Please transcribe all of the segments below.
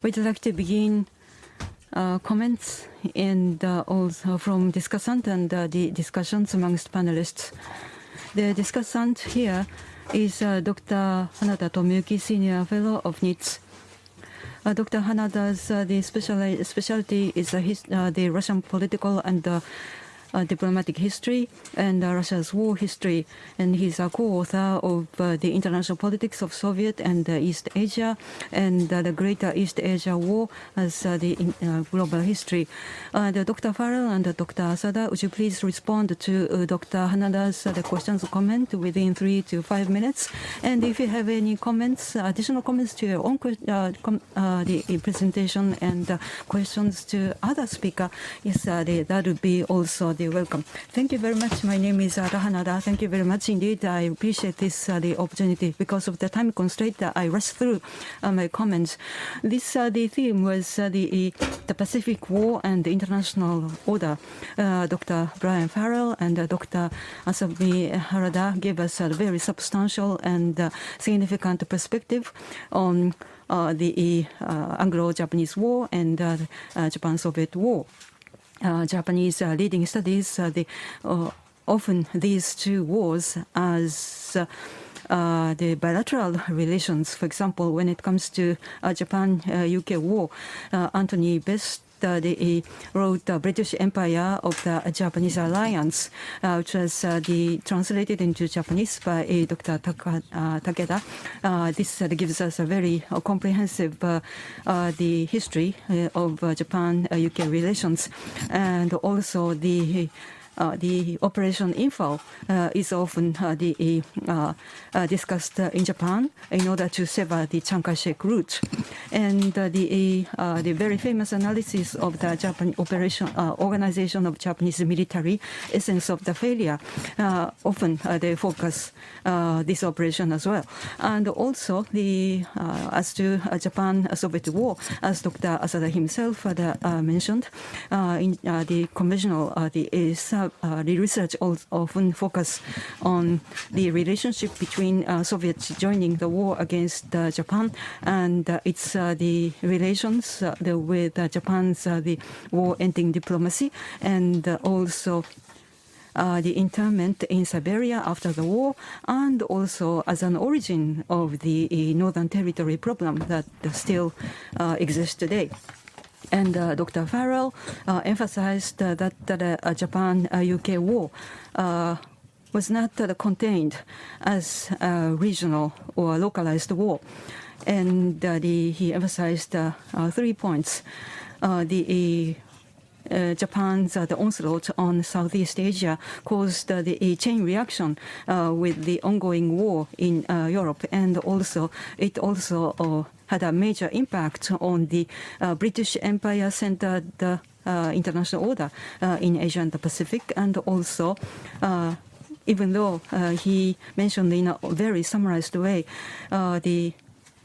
We'd like to begin comments and also from discussant and the discussions amongst panelists. The discussant here is Dr. HANADA Tomoyuki, Senior Fellow of NIDS. Dr. Hanada's specialty is the Russian political and diplomatic history and Russia's war history, and he's a co-author of the International Politics of Soviet and East Asia and the Greater East Asia War as the global history. Dr. Farrell and Dr. Asada, would you please respond to Dr. Hanada's questions or comment within 3 to 5 minutes? And if you have any comments, additional comments to your own the presentation and questions to other speaker, yes, that would be also the welcome. Thank you very much. My name is Hanada. Thank you very much indeed. I appreciate this the opportunity. Because of the time constraint, I rushed through my comments. This the theme was the Pacific War and the international order. Dr. Brian Farrell and Dr. Asami Harada gave us a very substantial and significant perspective on the Anglo-Japanese War and Japan-Soviet War. Japanese leading studies often these two wars as the bilateral relations. For example, when it comes to Japan-UK war, Anthony Best wrote the British Empire of the Japanese Alliance, which was translated into Japanese by Dr. Takeda. This gives us a very comprehensive the history of Japan-UK relations, and also the Operation Info is often discussed in Japan in order to sever the Chiang Kai-shek route. And the very famous analysis of the Japan organization of Japanese military, essence of the failure, often they focus this operation as well. And also as to Japan-Soviet War, as Dr. Asada himself mentioned, in the conventional the research often focus on the relationship between Soviets joining the war against Japan and its the relations with Japan's the war-ending diplomacy, and also the internment in Siberia after the war, and also as an origin of the Northern Territory problem that still exists today. And Dr. Farrell emphasized that the Japan-UK war was not contained as a regional or localized war. And he emphasized 3 points. Japan's the onslaught on Southeast Asia caused the chain reaction with the ongoing war in Europe, and also it also had a major impact on the British Empire-centered international order in Asia and the Pacific, and also even though he mentioned in a very summarized way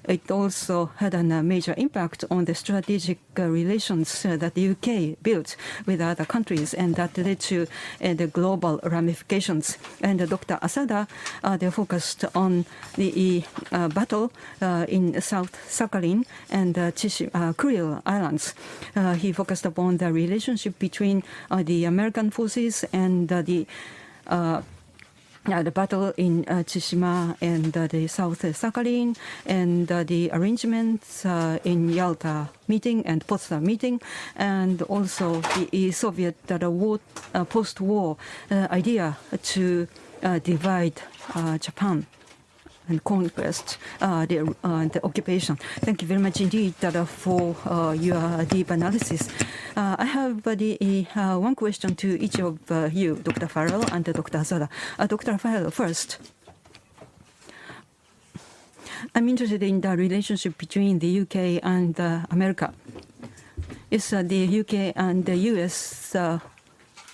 it also had a major impact on the strategic relations that the UK built with other countries, and that led to the global ramifications. And Dr. Asada, they focused on the battle in South Sakhalin and Kuril Islands. He focused upon the relationship between the American forces and the battle in Tsushima and the South Sakhalin, and the arrangements in Yalta meeting and Potsdam meeting, and also the Soviet post-war idea to divide Japan and conquest the occupation. Thank you very much indeed for your deep analysis. I have one question to each of you, Dr. Farrell and Dr. Asada. Dr. Farrell first. I'm interested in the relationship between the UK and America. Yes, the UK and the US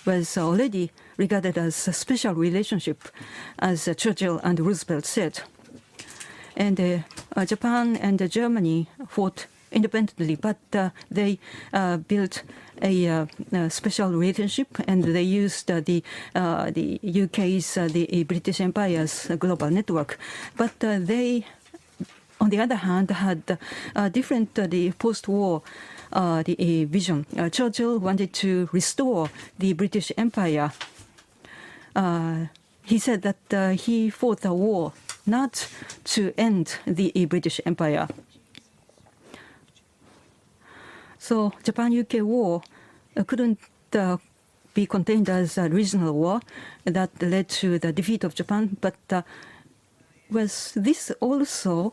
was already regarded as a special relationship, as Churchill and Roosevelt said. And Japan and Germany fought independently, but they built a special relationship, and they used the UK's the British Empire's global network. But they on the other hand, had different the post-war the vision. Churchill wanted to restore the British Empire. He said that he fought the war not to end the British Empire. So Japan-UK war couldn't be contained as a regional war that led to the defeat of Japan, but was this also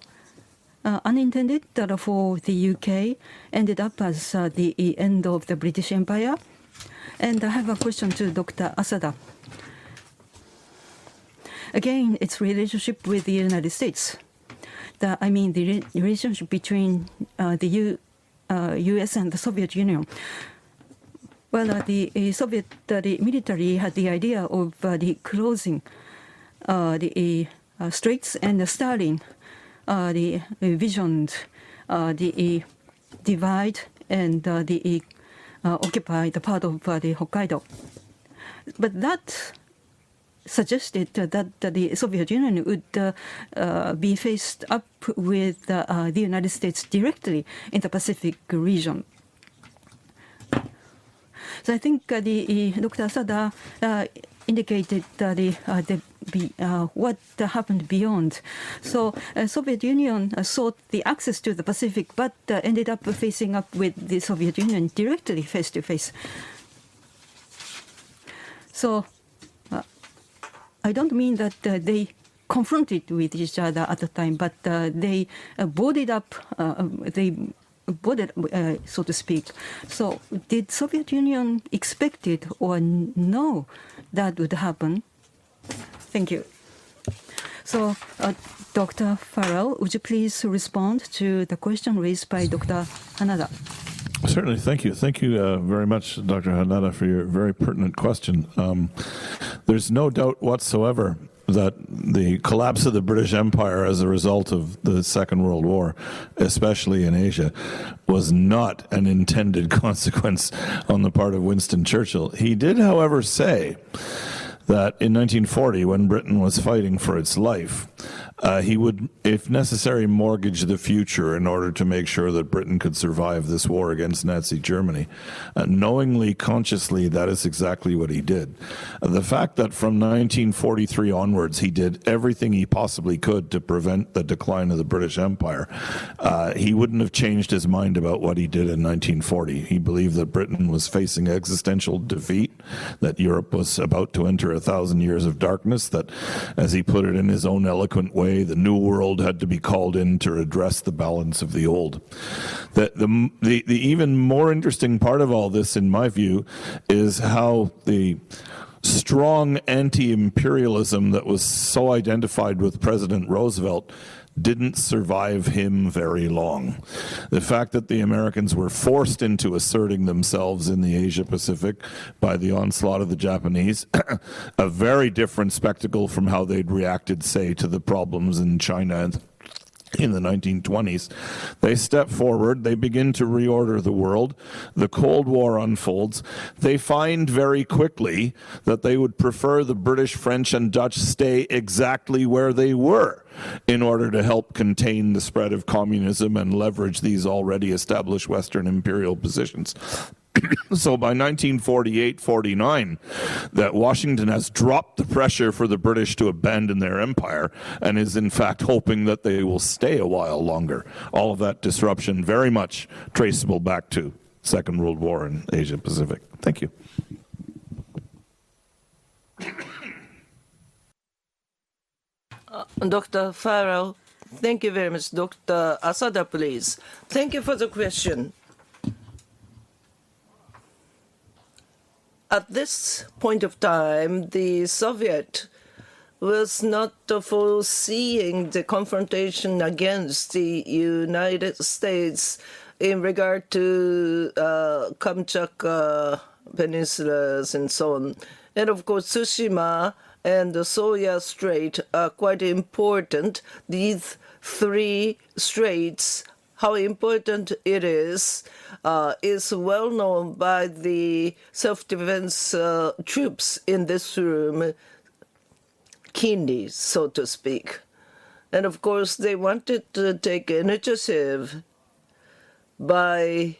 unintended for the UK, ended up as the end of the British Empire? And I have a question to Dr. Asada. Again, its relationship with the United States. The relationship between the US and the Soviet Union. Well, the Soviet military had the idea of the closing the straits, and Stalin the visioned the divide and the occupy the part of the Hokkaido. But that suggested that the Soviet Union would be faced up with the United States directly in the Pacific region. So I think Dr. Asada indicated what happened beyond. So Soviet Union sought the access to the Pacific, but ended up facing up with the Soviet Union directly, face to face. So I don't mean that they confronted with each other at the time, but they boarded up, so to speak. So did Soviet Union expect it or know that would happen? Thank you. So Dr. Farrell, would you please respond to the question raised by Dr. Hanada? Certainly, thank you. Thank you very much, Dr. Hanada, for your very pertinent question. There's no doubt whatsoever that the collapse of the British Empire as a result of the Second World War, especially in Asia, was not an intended consequence on the part of Winston Churchill. He did, however, say that in 1940, when Britain was fighting for its life, he would, if necessary, mortgage the future in order to make sure that Britain could survive this war against Nazi Germany. Knowingly, consciously, that is exactly what he did. The fact that from 1943 onwards, he did everything he possibly could to prevent the decline of the British Empire, he wouldn't have changed his mind about what he did in 1940. He believed that Britain was facing existential defeat, that Europe was about to enter 1,000 years of darkness, that, as he put it in his own eloquent way, the new world had to be called in to redress the balance of the old. The even more interesting part of all this, in my view, is how the strong anti-imperialism that was so identified with President Roosevelt didn't survive him very long. The fact that the Americans were forced into asserting themselves in the Asia-Pacific by the onslaught of the Japanese, a very different spectacle from how they'd reacted, say, to the problems in China in the 1920s. They step forward, they begin to reorder the world, the Cold War unfolds, they find very quickly that they would prefer the British, French, and Dutch stay exactly where they were in order to help contain the spread of communism and leverage these already established Western imperial positions. So by 1948-49, that Washington has dropped the pressure for the British to abandon their empire and is in fact hoping that they will stay a while longer. All of that disruption very much traceable back to Second World War in Asia Pacific. Thank you. Dr. Farrell, thank you very much. Dr. Asada, please. Thank you for the question. At this point of time, the Soviet was not foreseeing the confrontation against the United States in regard to Kamchatka peninsulas and so on. And of course, Tsushima and the Soya Strait are quite important. These three straits, how important it is well known by the self-defense troops in this room, keenly, so to speak. And of course, they wanted to take initiative by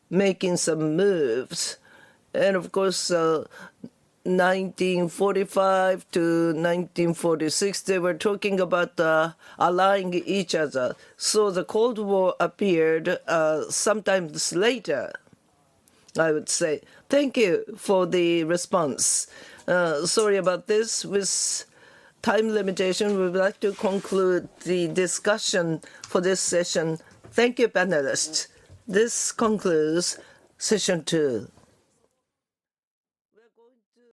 making some moves. And of course, 1945 to 1946, they were talking about allying each other. So the Cold War appeared sometimes later, I would say. Thank you for the response. Sorry about this. With time limitation, we would like to conclude the discussion for this session. Thank you, panelists. This concludes session 2.